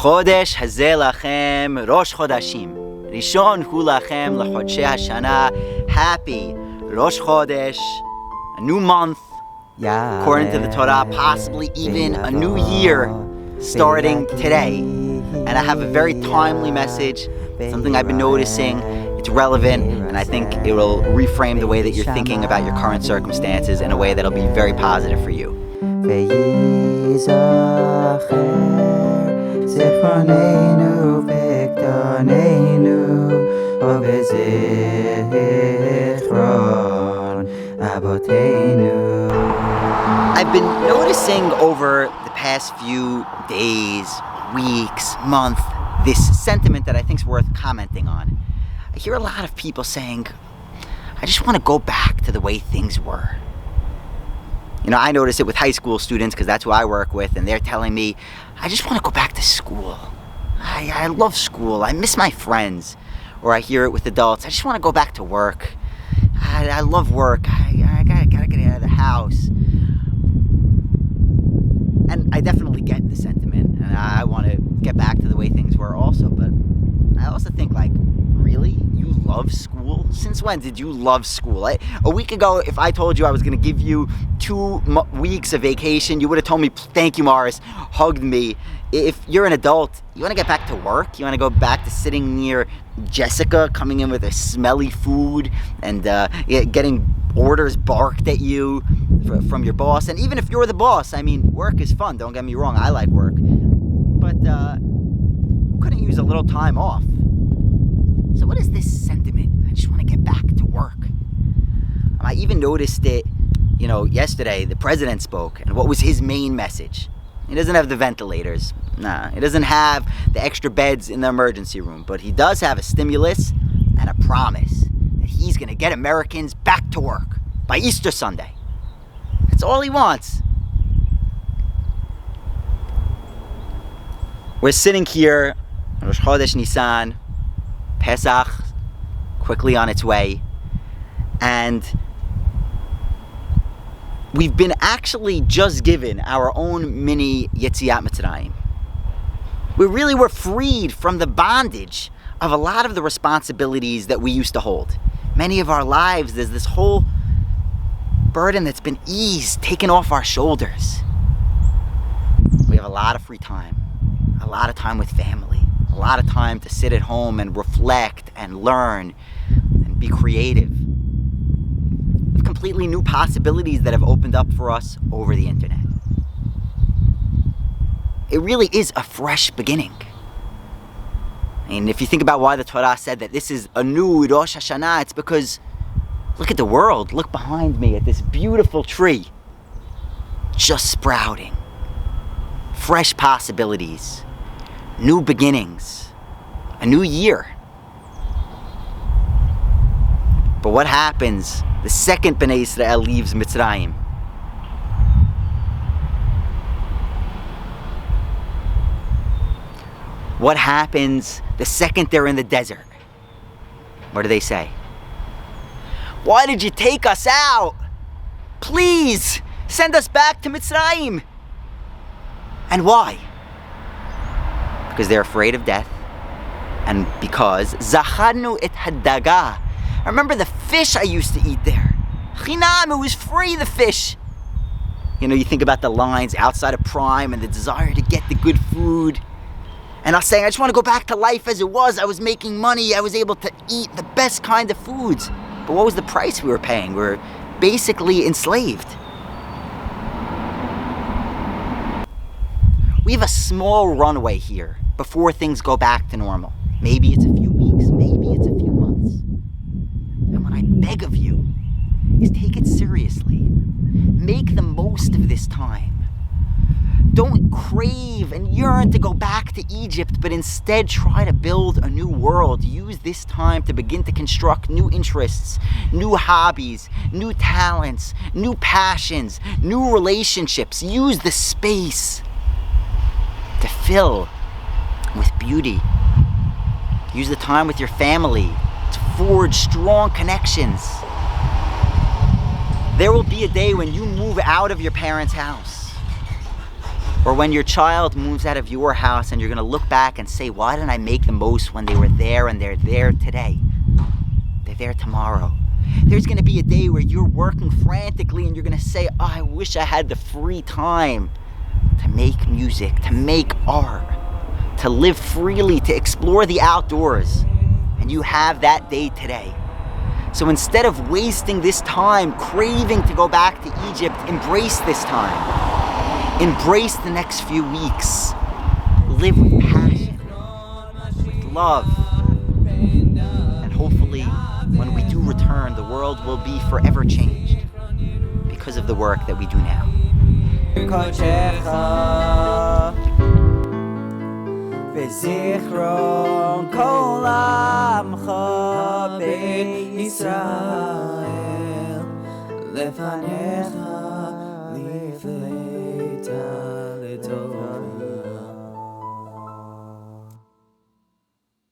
חודש הזה לכם ראש חודשים. ראשון הוא לכם לחודשי השנה. Happy Rosh Chodesh, a new month, according to the Torah, possibly even a new year starting today. And I have a very timely message, something I've been noticing. It's relevant, and I think it will reframe the way that you're thinking about your current circumstances in a way that'll be very positive for you. I've been noticing over the past few days, weeks, month, this sentiment that I think is worth commenting on. I hear a lot of people saying, I just want to go back to the way things were. You know, I notice it with high school students because that's who I work with, and they're telling me, I just want to go back to school. I love school. I miss my friends. Or I hear it with adults, I just want to go back to work. I love work. I gotta get out of the house. And I definitely get the sentiment, and I want to get back to the way things were also, but I also think, like, really? You love school? Since when did you love school? A week ago, if I told you I was going to give you 2 weeks of vacation, you would have told me, thank you, Morris, hugged me. If you're an adult, you want to get back to work? You want to go back to sitting near Jessica, coming in with a smelly food and getting orders barked at you from your boss? And even if you're the boss, I mean, work is fun. Don't get me wrong. I like work. But couldn't use a little time off. So what is this sentiment? I just want to get back to work. I even noticed it, yesterday the president spoke, and what was his main message? He doesn't have the ventilators. Nah, he doesn't have the extra beds in the emergency room, but he does have a stimulus and a promise that he's going to get Americans back to work by Easter Sunday. That's all he wants. We're sitting here on Rosh Chodesh Nisan, Pesach, quickly on its way, and we've been actually just given our own mini Yetziat Mitzrayim. We were freed from the bondage of a lot of the responsibilities that we used to hold. Many of our lives, there's this whole burden that's been eased, taken off our shoulders. We have a lot of free time, a lot of time with family, a lot of time to sit at home and reflect and learn and be creative. Completely new possibilities that have opened up for us over the internet. It really is a fresh beginning. And if you think about why the Torah said that this is a new Rosh Hashanah, it's because look at the world. Look behind me at this beautiful tree. Just sprouting. Fresh possibilities. New beginnings. A new year. But what happens the second Bnei Israel leaves Mitzrayim? What happens the second they're in the desert? What do they say? Why did you take us out? Please, send us back to Mitzrayim. And why? Because they're afraid of death, and because Zacharnu et Hadaga. I remember the fish I used to eat there. Chinam, it was free, the fish. You think about the lines outside of Prime and the desire to get the good food. And I was saying, I just want to go back to life as it was. I was making money. I was able to eat the best kind of foods. But what was the price we were paying? We were basically enslaved. We have a small runway here before things go back to normal. Maybe it's a few weeks. Maybe it's a few months. And what I beg of you is take it seriously. Make the most of this time. Don't crave and yearn to go back to Egypt, but instead try to build a new world. Use this time to begin to construct new interests, new hobbies, new talents, new passions, new relationships. Use the space to fill with beauty. Use the time with your family to forge strong connections. There will be a day when you move out of your parents' house. Or when your child moves out of your house and you're going to look back and say, why didn't I make the most when they were there and they're there today? They're there tomorrow. There's going to be a day where you're working frantically and you're going to say, oh, I wish I had the free time to make music, to make art, to live freely, to explore the outdoors. And you have that day today. So instead of wasting this time, craving to go back to Egypt, embrace this time. Embrace the next few weeks. Live with passion, with love. And hopefully, when we do return, the world will be forever changed because of the work that we do now. וזיכרון כל עמך בישראל לפניך לפלטה לדור